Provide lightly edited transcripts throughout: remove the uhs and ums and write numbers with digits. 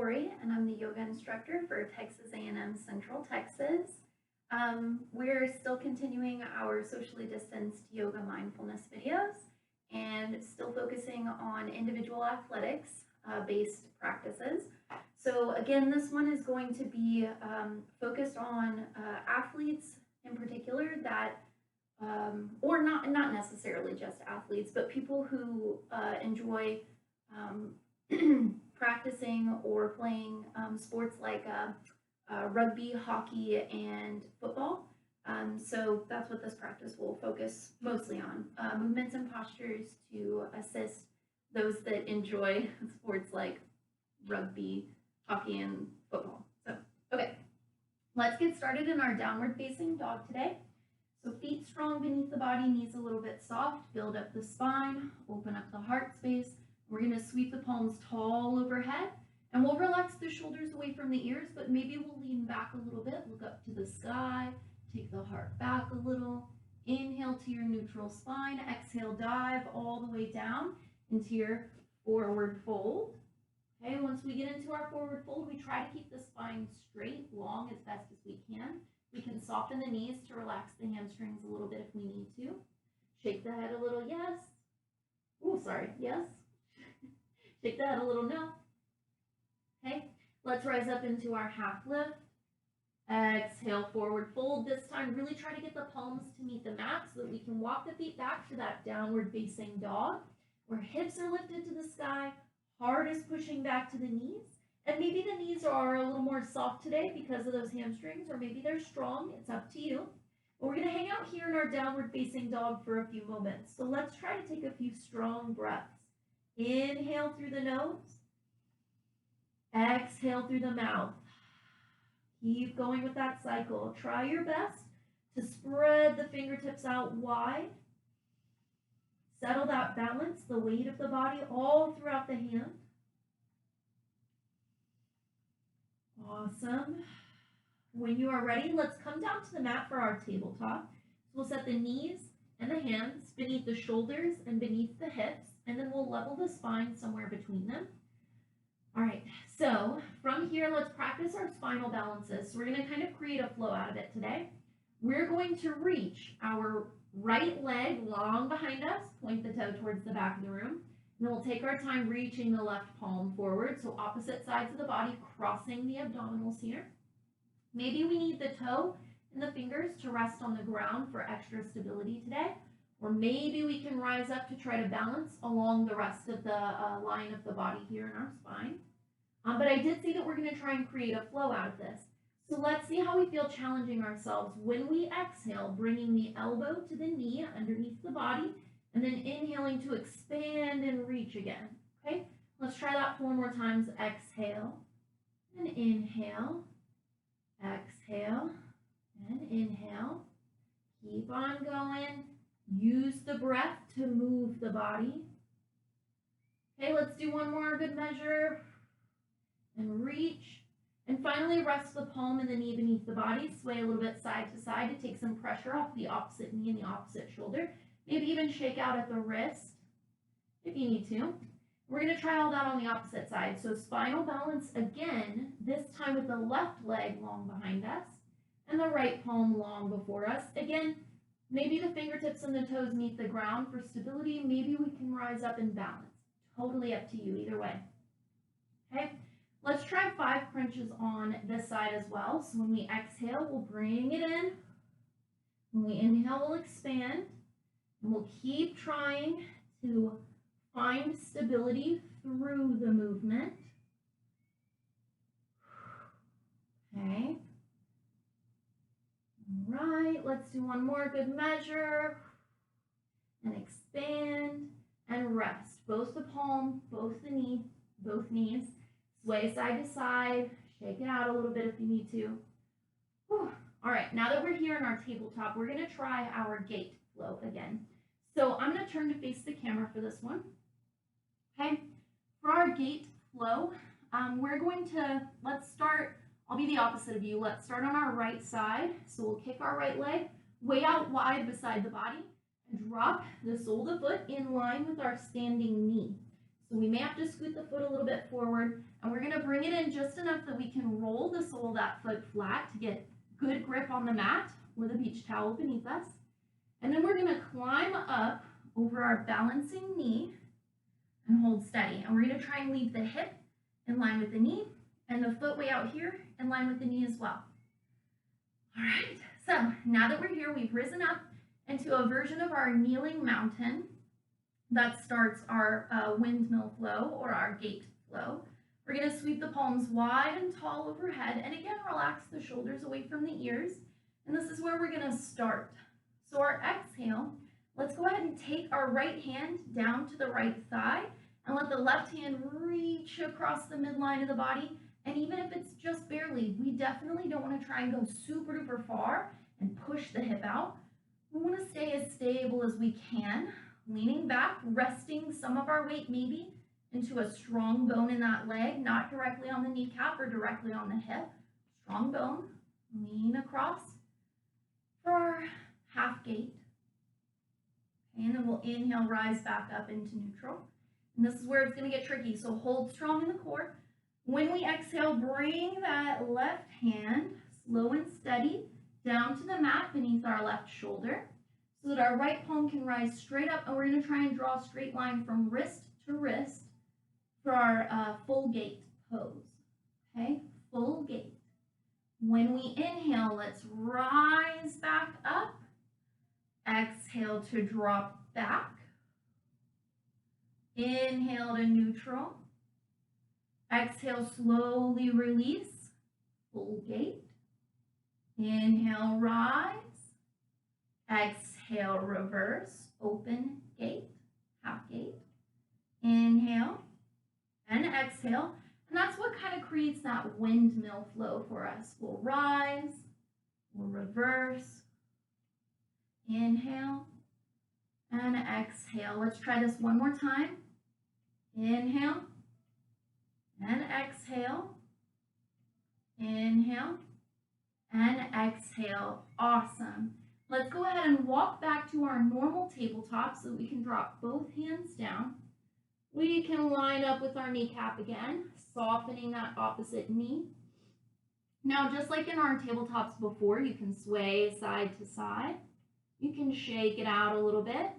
Lori, and I'm the yoga instructor for Texas A&M Central Texas. We're still continuing our socially distanced yoga mindfulness videos and still focusing on individual athletics based practices. So again, this one is going to be focused on athletes in particular that, or not necessarily just athletes, but people who enjoy practicing or playing sports like rugby, hockey, and football. So that's what this practice will focus mostly on, movements and postures to assist those that enjoy sports like rugby, hockey, and football. So, okay, let's get started in our downward facing dog today. So feet strong beneath the body, knees a little bit soft, build up the spine, open up the heart space. We're going to sweep the palms tall overhead, and we'll relax the shoulders away from the ears, but maybe we'll lean back a little bit, look up to the sky, take the heart back a little. Inhale to your neutral spine, exhale, dive all the way down into your forward fold. Okay, once we get into our forward fold, we try to keep the spine straight, long as best as we can. We can soften the knees to relax the hamstrings a little bit if we need to. Shake the head a little, yes. Oh, sorry, yes. Shake the head a little, no. Okay, let's rise up into our half lift. Exhale, forward fold. This time, really try to get the palms to meet the mat so that we can walk the feet back for that downward facing dog, where hips are lifted to the sky, heart is pushing back to the knees. And maybe the knees are a little more soft today because of those hamstrings, or maybe they're strong. It's up to you. But we're going to hang out here in our downward facing dog for a few moments. So let's try to take a few strong breaths. Inhale through the nose. Exhale through the mouth. Keep going with that cycle. Try your best to spread the fingertips out wide. Settle that balance, the weight of the body all throughout the hand. Awesome. When you are ready, let's come down to the mat for our tabletop. So we'll set the knees and the hands beneath the shoulders and beneath the hips, and then we'll level the spine somewhere between them. All right, so from here, let's practice our spinal balances. So we're going to kind of create a flow out of it today. We're going to reach our right leg long behind us, point the toe towards the back of the room. And then we'll take our time reaching the left palm forward, so opposite sides of the body, crossing the abdominals here. Maybe we need the toe and the fingers to rest on the ground for extra stability today. Or maybe we can rise up to try to balance along the rest of the line of the body here in our spine. But I did say that we're going to try and create a flow out of this. So let's see how we feel challenging ourselves when we exhale, bringing the elbow to the knee underneath the body, and then inhaling to expand and reach again. Okay, let's try that 4 more times. Exhale and inhale, exhale and inhale. Keep on going. Use the breath to move the body. Okay, let's do one more good measure and reach. And finally, rest the palm and the knee beneath the body. Sway a little bit side to side to take some pressure off the opposite knee and the opposite shoulder. Maybe even shake out at the wrist if you need to. We're going to try all that on the opposite side. So spinal balance again, this time with the left leg long behind us and the right palm long before us. Again, maybe the fingertips and the toes meet the ground for stability. Maybe we can rise up and balance. Totally up to you either way. Okay, let's try 5 crunches on this side as well. So when we exhale, we'll bring it in. When we inhale, we'll expand. And we'll keep trying to find stability through the movement. Okay. All right, let's do one more good measure. And expand and rest. Both the palm, both the knee, both knees. Sway side to side. Shake it out a little bit if you need to. Whew. All right, now that we're here in our tabletop, we're going to try our gait flow again. So I'm going to turn to face the camera for this one. Okay, for our gait flow, we're going to, let's start, I'll be the opposite of you. Let's start on our right side. So we'll kick our right leg way out wide beside the body and drop the sole of the foot in line with our standing knee. So we may have to scoot the foot a little bit forward, and we're gonna bring it in just enough that we can roll the sole of that foot flat to get good grip on the mat or the beach towel beneath us. And then we're gonna climb up over our balancing knee and hold steady. And we're gonna try and leave the hip in line with the knee and the foot way out here in line with the knee as well. All right, so now that we're here, we've risen up into a version of our kneeling mountain that starts our windmill flow or our gate flow. We're gonna sweep the palms wide and tall overhead, and again, relax the shoulders away from the ears. And this is where we're gonna start. So our exhale, let's go ahead and take our right hand down to the right thigh and let the left hand reach across the midline of the body. And even if it's just barely, we definitely don't want to try and go super duper far and push the hip out. We want to stay as stable as we can, leaning back, resting some of our weight maybe into a strong bone in that leg, not directly on the kneecap or directly on the hip. Strong bone, lean across for our half gate. Okay, and then we'll inhale, rise back up into neutral. And this is where it's going to get tricky, so hold strong in the core. When we exhale, bring that left hand, slow and steady, down to the mat beneath our left shoulder so that our right palm can rise straight up, and we're going to try and draw a straight line from wrist to wrist for our full gate pose. Okay, full gate. When we inhale, let's rise back up. Exhale to drop back. Inhale to neutral. Exhale, slowly release, full gate. Inhale, rise. Exhale, reverse, open gate, half gate. Inhale and exhale. And that's what kind of creates that windmill flow for us. We'll rise, we'll reverse. Inhale and exhale. Let's try this one more time. Inhale and exhale. Inhale and exhale. Awesome. Let's go ahead and walk back to our normal tabletop so we can drop both hands down. We can line up with our kneecap again, softening that opposite knee. Now, just like in our tabletops before, you can sway side to side. You can shake it out a little bit.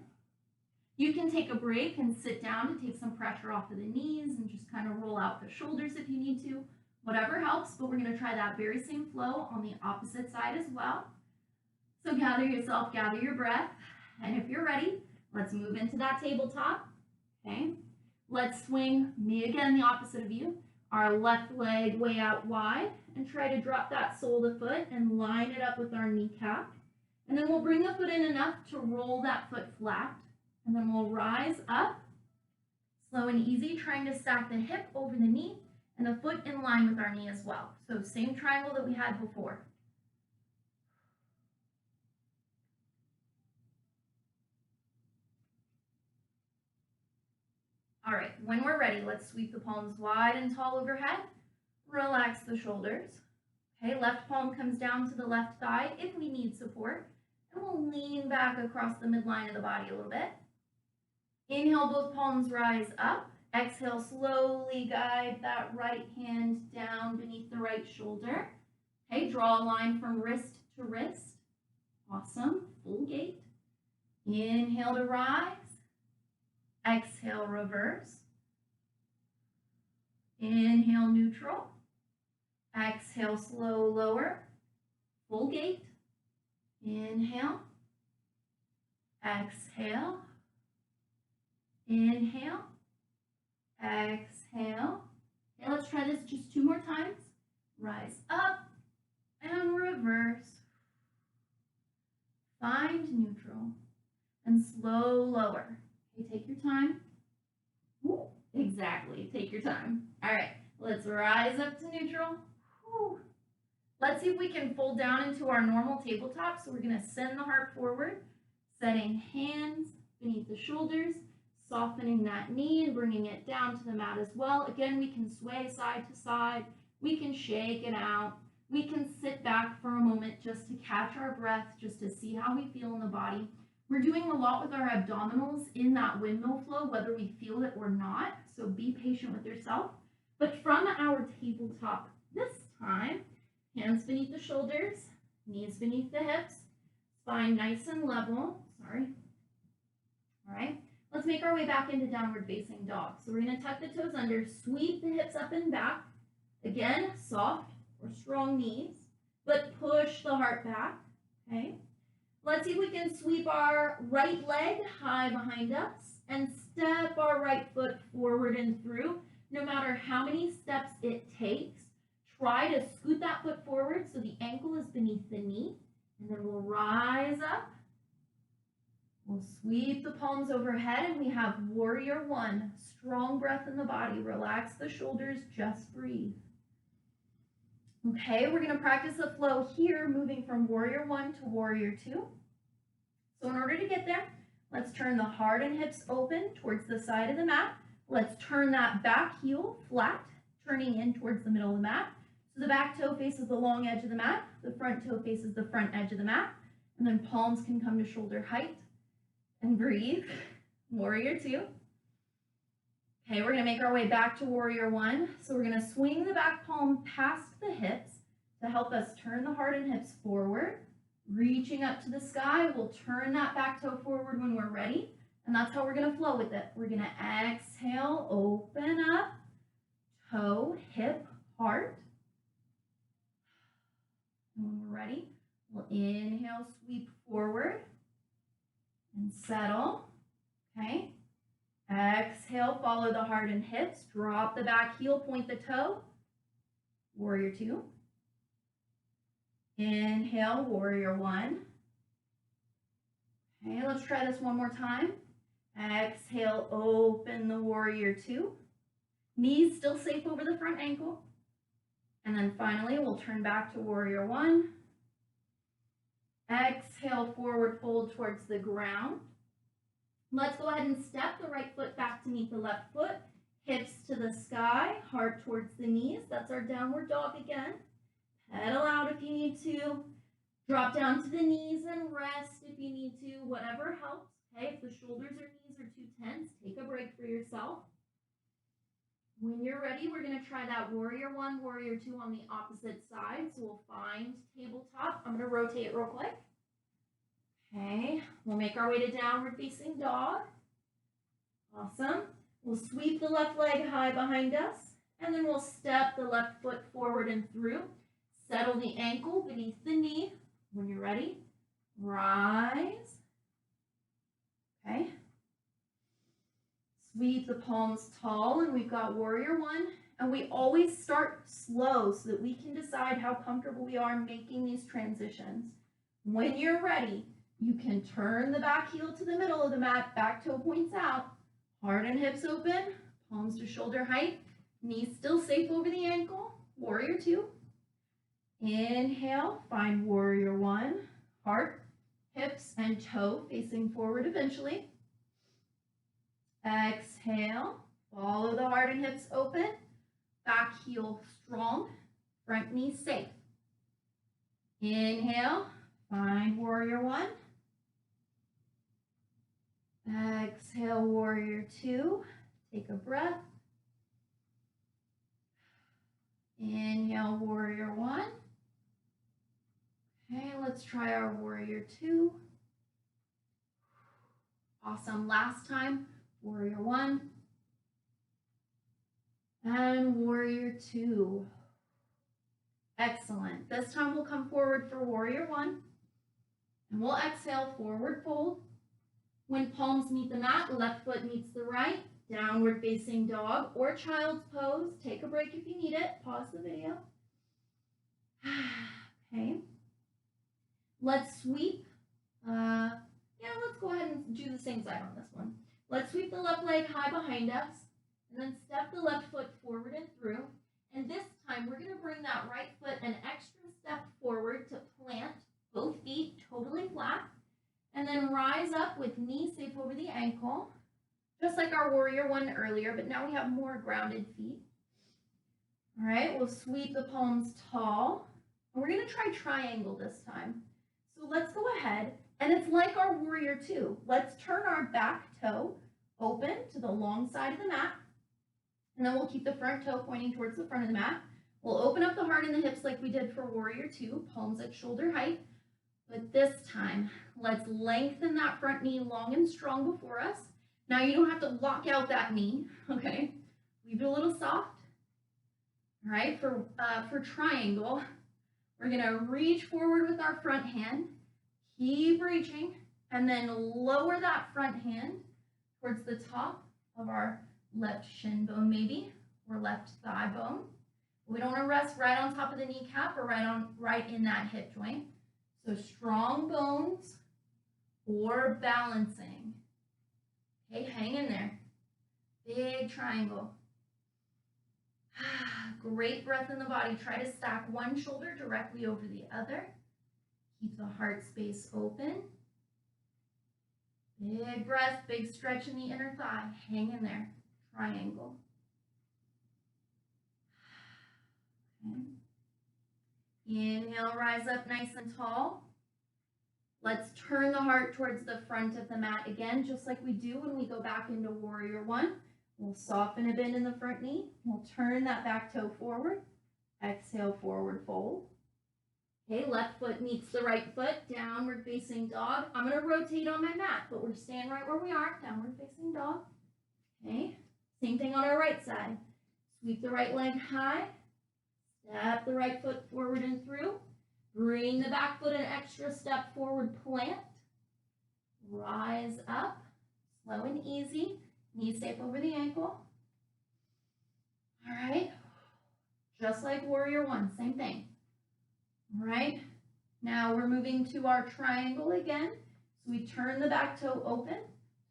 You can take a break and sit down to take some pressure off of the knees and just kind of roll out the shoulders if you need to. Whatever helps, but we're going to try that very same flow on the opposite side as well. So gather yourself, gather your breath, and if you're ready, let's move into that tabletop. Okay, let's swing me again the opposite of you, our left leg way out wide, and try to drop that sole of the foot and line it up with our kneecap. And then we'll bring the foot in enough to roll that foot flat. And then we'll rise up, slow and easy, trying to stack the hip over the knee and the foot in line with our knee as well. So same triangle that we had before. All right, when we're ready, let's sweep the palms wide and tall overhead. Relax the shoulders. Okay, left palm comes down to the left thigh if we need support. And we'll lean back across the midline of the body a little bit. Inhale, both palms rise up. Exhale, slowly guide that right hand down beneath the right shoulder. Okay, draw a line from wrist to wrist. Awesome, full gate. Inhale to rise. Exhale, reverse. Inhale, neutral. Exhale, slow, lower. Full gate. Inhale. Exhale. Inhale. Exhale. Okay, let's try this just 2 more times. Rise up and reverse. Find neutral and slow lower. Okay, take your time. Ooh, exactly, take your time. All right, let's rise up to neutral. Ooh. Let's see if we can fold down into our normal tabletop. So we're going to send the heart forward, setting hands beneath the shoulders, softening that knee and bringing it down to the mat as well. Again, we can sway side to side. We can shake it out. We can sit back for a moment just to catch our breath, just to see how we feel in the body. We're doing a lot with our abdominals in that windmill flow, whether we feel it or not. so be patient with yourself. But from our tabletop this time, hands beneath the shoulders, knees beneath the hips, spine nice and level. Sorry. All right. Let's make our way back into downward facing dog. So we're going to tuck the toes under, sweep the hips up and back. Again, soft or strong knees, but push the heart back. Okay. Let's see if we can sweep our right leg high behind us and step our right foot forward and through. No matter how many steps it takes, try to scoot that foot forward so the ankle is beneath the knee. And then we'll rise up. We'll sweep the palms overhead and we have warrior one. Strong breath in the body. Relax the shoulders, just breathe. Okay, we're going to practice the flow here, moving from warrior one to warrior two. So in order to get there, let's turn the heart and hips open towards the side of the mat. Let's turn that back heel flat, turning in towards the middle of the mat. So the back toe faces the long edge of the mat, the front toe faces the front edge of the mat, and then palms can come to shoulder height. And breathe. Warrior two. Okay, we're going to make our way back to warrior one. So we're going to swing the back palm past the hips to help us turn the heart and hips forward. Reaching up to the sky, we'll turn that back toe forward when we're ready. And that's how we're going to flow with it. We're going to exhale, open up, toe, hip, heart. And when we're ready, we'll inhale, sweep forward. And settle, okay? Exhale, follow the heart and hips. Drop the back heel, point the toe. Warrior two. Inhale, warrior one. Okay, let's try this one more time. Exhale, open the warrior two. Knees still safe over the front ankle. And then finally, we'll turn back to warrior one. Exhale, forward fold towards the ground. Let's go ahead and step the right foot back to meet the left foot. Hips to the sky, heart towards the knees. That's our downward dog again. Pedal out if you need to. Drop down to the knees and rest if you need to. Whatever helps. Okay, if the shoulders or knees are too tense, take a break for yourself. When you're ready, we're going to try that warrior one, warrior two on the opposite side. So we'll find tabletop. I'm going to rotate real quick. Okay, we'll make our way to downward facing dog. Awesome. We'll sweep the left leg high behind us, and then we'll step the left foot forward and through. Settle the ankle beneath the knee. When you're ready, rise. Okay. Sweep the palms tall, and we've got warrior one. And we always start slow so that we can decide how comfortable we are making these transitions. When you're ready, you can turn the back heel to the middle of the mat, back toe points out, heart and hips open, palms to shoulder height, knees still safe over the ankle, warrior two. Inhale, find warrior one, heart, hips, and toe facing forward eventually. Exhale, follow the heart and hips open, back heel strong, front knee safe. Inhale, find warrior one. Exhale, warrior two. Take a breath. Inhale, warrior one. Okay, let's try our warrior two. Awesome. Last time, warrior one. And warrior two. Excellent. This time we'll come forward for warrior one. And we'll exhale, forward fold. When palms meet the mat, left foot meets the right. Downward facing dog or child's pose. Take a break if you need it. Pause the video. Okay. Let's sweep. Let's go ahead and do the same side on this one. Let's sweep the left leg high behind us. And then step the left foot forward and through. And this time we're going to bring that right foot an extra step forward to plant both feet totally flat. And then rise up with knees safe over the ankle. Just like our warrior one earlier, but now we have more grounded feet. All right, we'll sweep the palms tall. And we're going to try triangle this time. So let's go ahead, and it's like our warrior two. Let's turn our back toe open to the long side of the mat. And then we'll keep the front toe pointing towards the front of the mat. We'll open up the heart and the hips like we did for warrior two, palms at shoulder height. But this time, let's lengthen that front knee long and strong before us. Now you don't have to lock out that knee, okay? Leave it a little soft. All right, for triangle, we're gonna reach forward with our front hand, keep reaching, and then lower that front hand towards the top of our left shin bone maybe, or left thigh bone. We don't want to rest right on top of the kneecap or right in that hip joint. So strong bones or balancing. Okay, hang in there. Big triangle. Great breath in the body. Try to stack one shoulder directly over the other. Keep the heart space open. Big breath, big stretch in the inner thigh. Hang in there. Triangle. Okay. Inhale, rise up nice and tall. Let's turn the heart towards the front of the mat again, just like we do when we go back into warrior one. We'll soften a bend in the front knee. We'll turn that back toe forward. Exhale, forward fold. Okay, left foot meets the right foot, downward facing dog. I'm going to rotate on my mat, but we're staying right where we are, downward facing dog. Okay, same thing on our right side. Sweep the right leg high. Step the right foot forward and through. Bring the back foot an extra step forward, plant. Rise up, slow and easy. Knee safe over the ankle. All right, just like warrior one, same thing. All right, now we're moving to our triangle again. So we turn the back toe open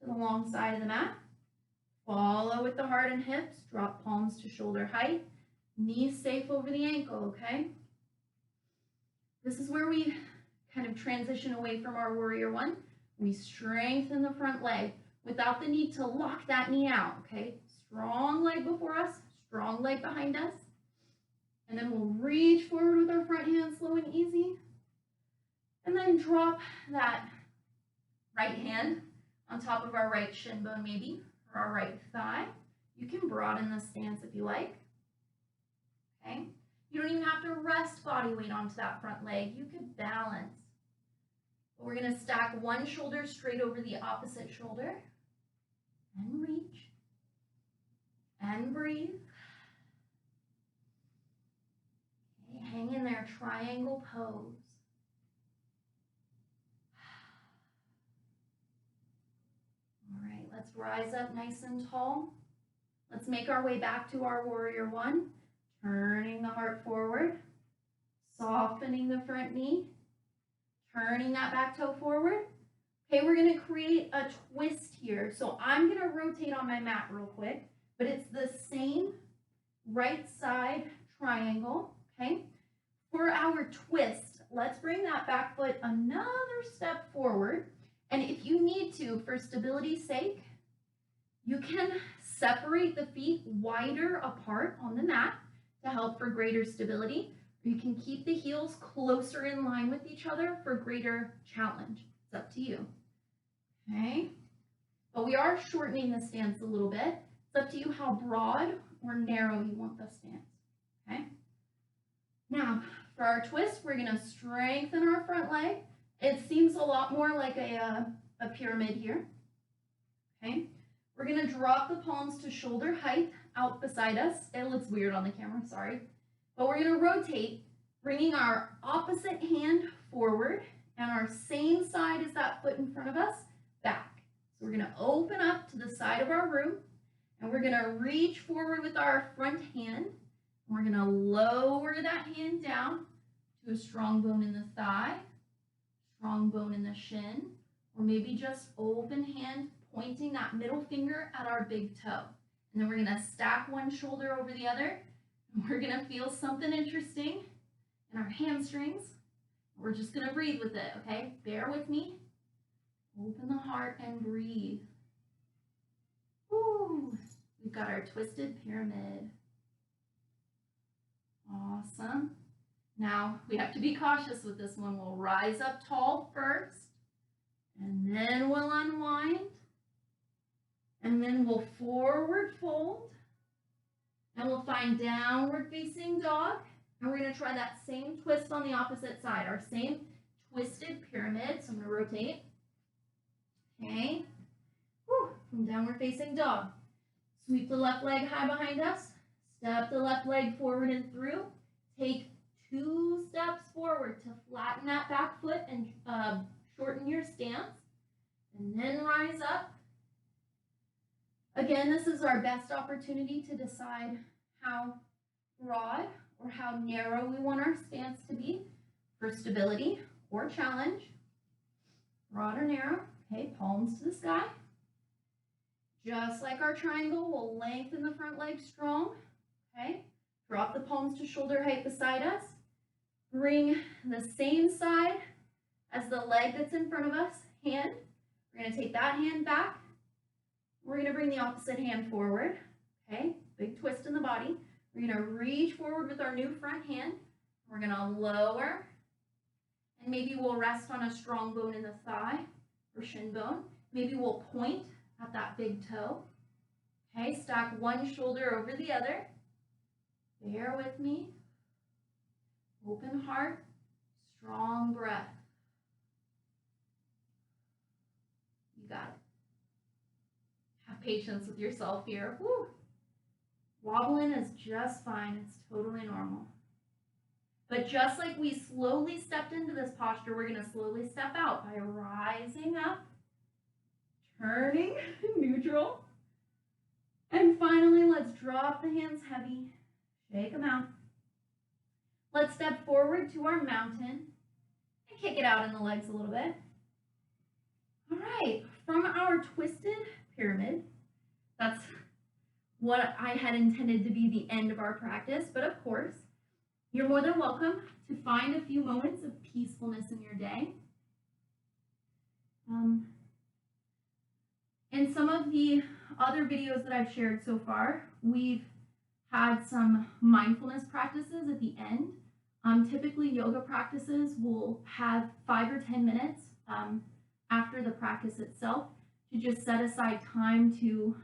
to the long side of the mat. Follow with the heart and hips. Drop palms to shoulder height. Knees safe over the ankle, okay? This is where we kind of transition away from our warrior one. We strengthen the front leg without the need to lock that knee out, okay? Strong leg before us, strong leg behind us. And then we'll reach forward with our front hand, slow and easy. And then drop that right hand on top of our right shin bone maybe, or our right thigh. You can broaden the stance if you like. Okay, you don't even have to rest body weight onto that front leg. You could balance. But we're going to stack one shoulder straight over the opposite shoulder. And reach. And breathe. Okay, hang in there, triangle pose. All right, let's rise up nice and tall. Let's make our way back to our warrior one. Turning the heart forward, softening the front knee, turning that back toe forward. Okay, we're going to create a twist here. So I'm going to rotate on my mat real quick, but it's the same right side triangle, okay? For our twist, let's bring that back foot another step forward. And if you need to, for stability's sake, you can separate the feet wider apart on the mat to help for greater stability. Or you can keep the heels closer in line with each other for greater challenge. It's up to you. Okay, but we are shortening the stance a little bit. It's up to you how broad or narrow you want the stance. Okay, now for our twist, we're going to strengthen our front leg. It seems a lot more like a pyramid here. Okay, we're going to drop the palms to shoulder height out beside us. It looks weird on the camera, sorry. But we're going to rotate, bringing our opposite hand forward and our same side as that foot in front of us back. So we're going to open up to the side of our room and we're going to reach forward with our front hand. And we're going to lower that hand down to a strong bone in the thigh, strong bone in the shin, or maybe just open hand pointing that middle finger at our big toe. And then we're going to stack one shoulder over the other. And we're going to feel something interesting in our hamstrings. We're just going to breathe with it, okay? Bear with me. Open the heart and breathe. Woo. We've got our twisted pyramid. Awesome. Now, we have to be cautious with this one. We'll rise up tall first, and then we'll unwind, and then we'll forward fold, find downward facing dog, and we're going to try that same twist on the opposite side, our same twisted pyramid. So I'm going to rotate. Okay. Whew. From downward facing dog. Sweep the left leg high behind us. Step the left leg forward and through. Take 2 steps forward to flatten that back foot and shorten your stance. And then rise up. Again, this is our best opportunity to decide how broad or how narrow we want our stance to be for stability or challenge. Broad or narrow. Okay, palms to the sky. Just like our triangle, we'll lengthen the front leg strong. Okay, drop the palms to shoulder height beside us. Bring the same side as the leg that's in front of us, hand. We're going to take that hand back. We're going to bring the opposite hand forward. Okay, big twist in the body. We're going to reach forward with our new front hand. We're going to lower, and maybe we'll rest on a strong bone in the thigh or shin bone. Maybe we'll point at that big toe. Okay, stack one shoulder over the other. Bear with me. Open heart, strong breath. You got it. Have patience with yourself here. Woo. Wobbling is just fine. It's totally normal. But just like we slowly stepped into this posture, we're going to slowly step out by rising up, turning neutral, and finally, let's drop the hands heavy, shake them out. Let's step forward to our mountain and kick it out in the legs a little bit. All right, from our twisted pyramid, that's what I had intended to be the end of our practice, but of course, you're more than welcome to find a few moments of peacefulness in your day. In some of the other videos that I've shared so far, we've had some mindfulness practices at the end. Typically, yoga practices will have 5 or 10 minutes after the practice itself to just set aside time to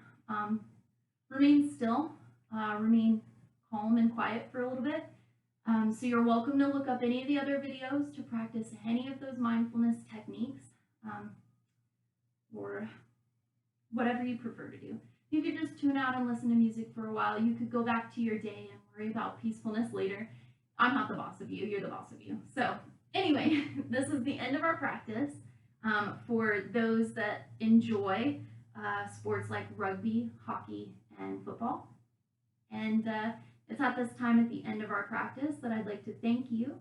remain still, remain calm and quiet for a little bit. So you're welcome to look up any of the other videos to practice any of those mindfulness techniques or whatever you prefer to do. You could just tune out and listen to music for a while. You could go back to your day and worry about peacefulness later. I'm not the boss of you, you're the boss of you. So anyway, this is the end of our practice. For those that enjoy sports like rugby, hockey, and football. And it's at this time at the end of our practice that I'd like to thank you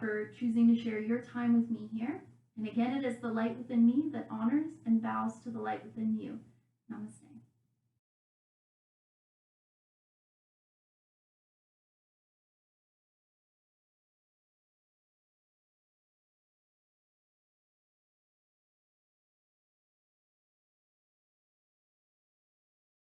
for choosing to share your time with me here. And again, it is the light within me that honors and bows to the light within you. Namaste.